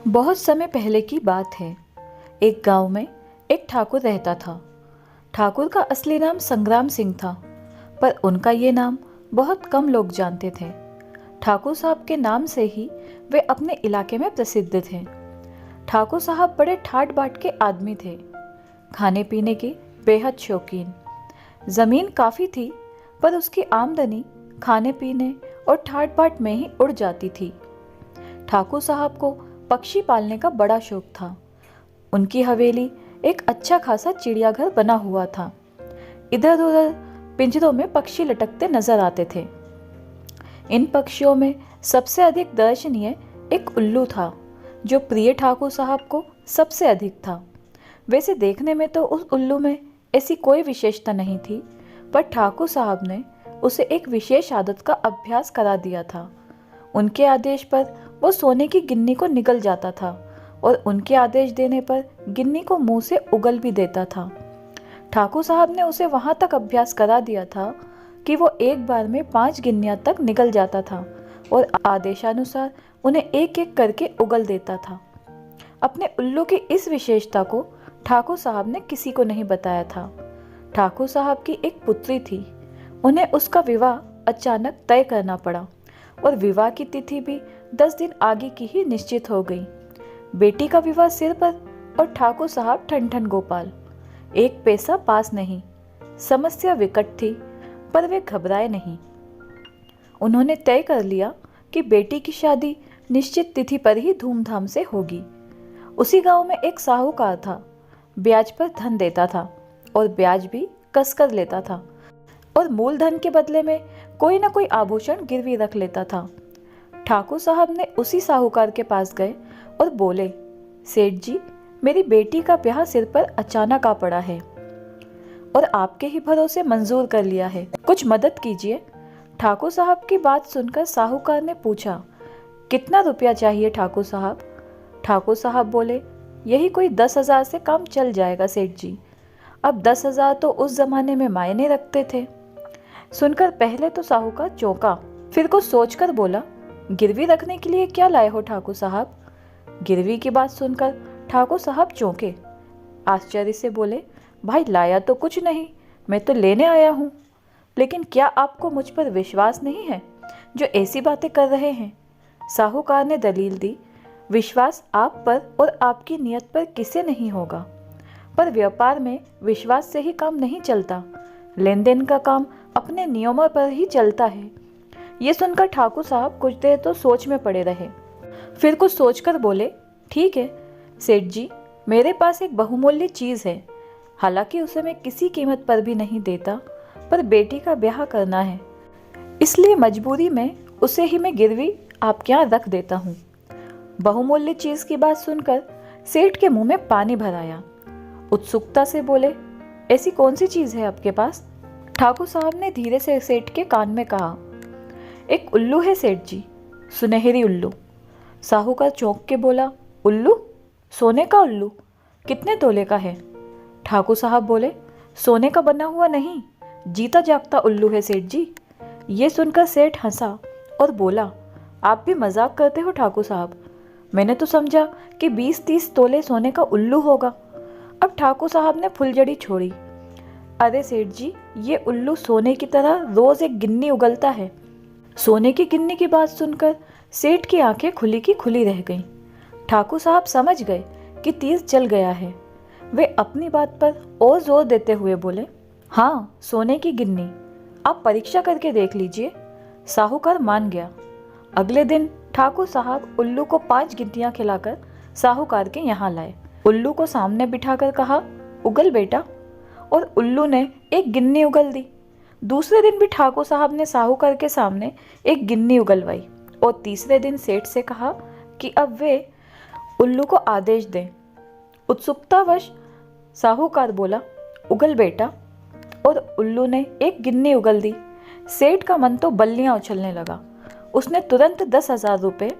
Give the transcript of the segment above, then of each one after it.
बहुत समय पहले की बात है। एक गांव में एक ठाकुर रहता था। ठाकुर का असली नाम संग्राम सिंह था, पर उनका ये नाम बहुत कम लोग जानते थे। ठाकुर साहब के नाम से ही वे अपने इलाके में प्रसिद्ध थे। ठाकुर साहब बड़े ठाट बाट के आदमी थे, खाने पीने के बेहद शौकीन। जमीन काफ़ी थी, पर उसकी आमदनी खाने पीने और ठाट बाट में ही उड़ जाती थी। ठाकुर साहब को पक्षी पालने का बड़ा शौक था। उनकी हवेली एक अच्छा खासा चिड़ियाघर बना हुआ था। इधर उधर पिंजरों में पक्षी लटकते नजर आते थे। इन पक्षियों में सबसे अधिक दर्शनीय एक उल्लू था, जो प्रिय ठाकुर साहब को सबसे अधिक था। वैसे देखने में तो उस उल्लू में ऐसी कोई विशेषता नहीं थी, पर ठाकुर साहब ने उसे एक विशेष आदत का अभ्यास करा दिया था। उनके आदेश पर वो सोने की गिन्नी को निगल जाता था और उनके आदेश देने पर गिन्नी को मुंह से उगल भी देता था। ठाकुर साहब ने उसे वहां तक अभ्यास करा दिया था कि वो एक बार में 5 गिन्नियां तक निगल जाता था और आदेशानुसार उन्हें एक एक करके उगल देता था। अपने उल्लू की इस विशेषता को ठाकुर साहब ने किसी को नहीं बताया था। ठाकुर साहब की एक पुत्री थी। उन्हें उसका विवाह अचानक तय करना पड़ा और विवाह की तिथि भी 10 दिन आगे की ही निश्चित हो गई। बेटी का विवाह सिर पर और ठाकुर साहब ठन ठन गोपाल। एक पैसा पास नहीं। समस्या विकट थी, पर वे घबराए नहीं। उन्होंने तय कर लिया कि बेटी की शादी निश्चित तिथि पर ही धूमधाम से होगी। उसी गांव में एक साहूकार था। ब्याज पर धन देता था और ब्याज भी कसकर लेता था और मूलधन के बदले में कोई न कोई आभूषण गिरवी रख लेता था। ठाकुर साहब ने उसी साहूकार के पास गए और बोले, सेठ जी, मेरी बेटी का ब्याह सिर पर अचानक आ पड़ा है और आपके ही भरोसे मंजूर कर लिया है, कुछ मदद कीजिए। ठाकुर साहब की बात सुनकर साहूकार ने पूछा, कितना रुपया चाहिए ठाकुर साहब? ठाकुर साहब बोले, यही कोई 10,000 से काम चल जाएगा सेठ जी। अब 10,000 तो उस जमाने में मायने रखते थे। सुनकर पहले तो साहूकार चौंका, फिर कुछ सोचकर बोला, गिरवी रखने के लिए क्या लाए हो ठाकुर साहब? गिरवी की बात सुनकर ठाकुर साहब चौंके, आश्चर्य से बोले, भाई लाया तो कुछ नहीं, मैं तो लेने आया हूँ। लेकिन क्या आपको मुझ पर विश्वास नहीं है जो ऐसी बातें कर रहे हैं? साहूकार ने दलील दी, विश्वास आप पर और आपकी नियत पर किसे नहीं होगा, पर व्यापार में विश्वास से ही काम नहीं चलता। लेन देन का काम अपने नियमों पर ही चलता है। ये सुनकर ठाकुर साहब कुछ देर तो सोच में पड़े रहे, फिर कुछ सोचकर बोले, ठीक है सेठ जी, मेरे पास एक बहुमूल्य चीज़ है। हालांकि उसे मैं किसी कीमत पर भी नहीं देता, पर बेटी का ब्याह करना है, इसलिए मजबूरी में उसे ही मैं गिरवी आपके यहाँ रख देता हूँ। बहुमूल्य चीज़ की बात सुनकर सेठ के मुंह में पानी भर आया। उत्सुकता से बोले, ऐसी कौन सी चीज़ है आपके पास? ठाकुर साहब ने धीरे से सेठ के कान में कहा, एक उल्लू है सेठ जी, सुनहरी उल्लू। साहूकार चौंक के बोला, उल्लू? सोने का उल्लू? कितने तोले का है? ठाकुर साहब बोले, सोने का बना हुआ नहीं, जीता जागता उल्लू है सेठ जी। ये सुनकर सेठ हंसा और बोला, आप भी मजाक करते हो ठाकुर साहब, मैंने तो समझा कि 20-30 तोले सोने का उल्लू होगा। अब ठाकुर साहब ने फुलझड़ी छोड़ी, अरे सेठ जी, ये उल्लू सोने की तरह रोज एक गिन्नी उगलता है। सोने की गिन्नी की बात सुनकर सेठ की आंखें खुली की खुली रह गईं। ठाकुर साहब समझ गए कि तीर चल गया है। वे अपनी बात पर और जोर देते हुए बोले, हाँ, सोने की गिन्नी, आप परीक्षा करके देख लीजिए। साहूकार मान गया। अगले दिन ठाकुर साहब उल्लू को 5 गिन्नियां खिलाकर साहूकार के यहाँ लाए। उल्लू को सामने बिठाकर कहा, उगल बेटा, और उल्लू ने एक गिन्नी उगल दी। दूसरे दिन भी ठाकुर साहब ने साहूकार के सामने एक गिन्नी उगलवाई और तीसरे दिन सेठ से कहा कि अब वे उल्लू को आदेश दें। उत्सुकतावश साहूकार बोला, उगल बेटा, और उल्लू ने एक गिन्नी उगल दी। सेठ का मन तो बल्लियां उछलने लगा। उसने तुरंत 10,000 रुपये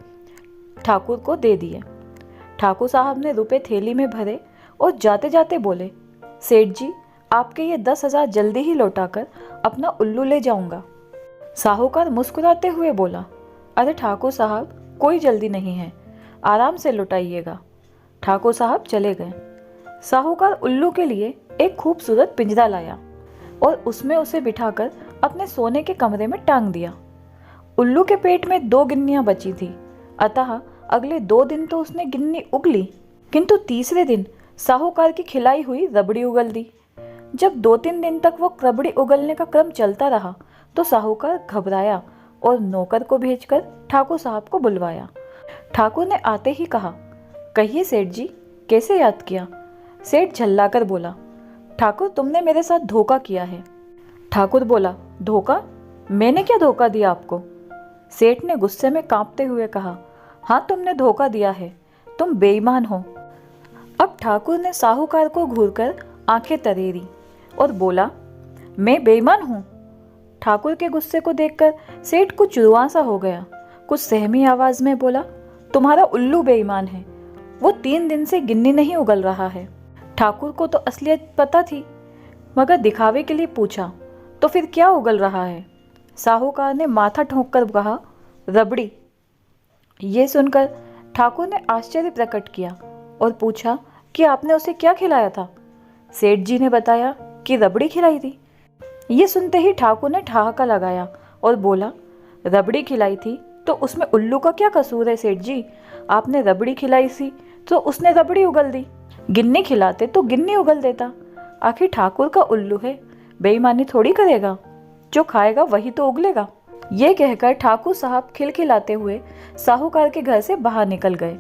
ठाकुर को दे दिए। ठाकुर साहब ने रुपए थैली में भरे और जाते जाते बोले, सेठ जी, आपके ये 10,000 जल्दी ही लौटाकर अपना उल्लू ले जाऊंगा। साहूकार मुस्कुराते हुए बोला, अरे ठाकुर साहब, कोई जल्दी नहीं है, आराम से लुटाइएगा। ठाकुर साहब चले गए। साहूकार उल्लू के लिए एक खूबसूरत पिंजरा लाया और उसमें उसे बिठाकर अपने सोने के कमरे में टांग दिया। उल्लू के पेट में 2 गिन्नियां बची थी, अतः अगले 2 दिन तो उसने गिन्नी उगली, किंतु तीसरे दिन साहूकार की खिलाई हुई रबड़ी उगल दी। जब 2-3 दिन तक वो रबड़ी उगलने का क्रम चलता रहा तो साहूकार घबराया और नौकर को भेजकर ठाकुर साहब को बुलवाया। ठाकुर ने आते ही कहा, कहिए सेठ जी, कैसे याद किया? सेठ झल्लाकर बोला, ठाकुर तुमने मेरे साथ धोखा किया है। ठाकुर बोला, धोखा? मैंने क्या धोखा दिया आपको? सेठ ने गुस्से में कांपते हुए कहा, हाँ तुमने धोखा दिया है, तुम बेईमान हो। अब ठाकुर ने साहूकार को घूरकर आंखें तरेरी और बोला, मैं बेईमान हूँ? ठाकुर के गुस्से को देखकर सेठ कुछ रुआं सा हो गया। कुछ सहमी आवाज में बोला, तुम्हारा उल्लू बेईमान है, वो 3 दिन से गिन्नी नहीं उगल रहा है। ठाकुर को तो असलियत पता थी, मगर दिखावे के लिए पूछा, तो फिर क्या उगल रहा है? साहूकार ने माथा ठोंककर कहा, रबड़ी। ये सुनकर ठाकुर ने आश्चर्य प्रकट किया और पूछा कि आपने उसे क्या खिलाया था? सेठ जी ने बताया कि रबड़ी खिलाई थी। ये सुनते ही ठाकुर ने ठहाका लगाया और बोला, रबड़ी खिलाई थी तो उसमें उल्लू का क्या कसूर है सेठ जी? आपने रबड़ी खिलाई थी तो उसने रबड़ी उगल दी, गिन्नी खिलाते तो गिन्नी उगल देता। आखिर ठाकुर का उल्लू है, बेईमानी थोड़ी करेगा, जो खाएगा वही तो उगलेगा। ये कहकर ठाकुर साहब खिलखिलाते हुए साहूकार के घर से बाहर निकल गए।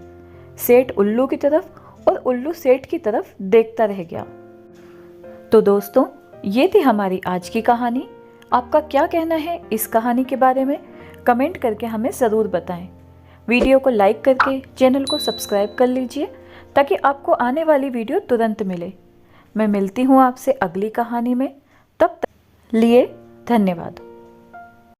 सेठ उल्लू की तरफ और उल्लू सेठ की तरफ देखता रह गया। तो दोस्तों, ये थी हमारी आज की कहानी। आपका क्या कहना है इस कहानी के बारे में? कमेंट करके हमें ज़रूर बताएं। वीडियो को लाइक करके चैनल को सब्सक्राइब कर लीजिए ताकि आपको आने वाली वीडियो तुरंत मिले। मैं मिलती हूँ आपसे अगली कहानी में, तब तक लिए धन्यवाद।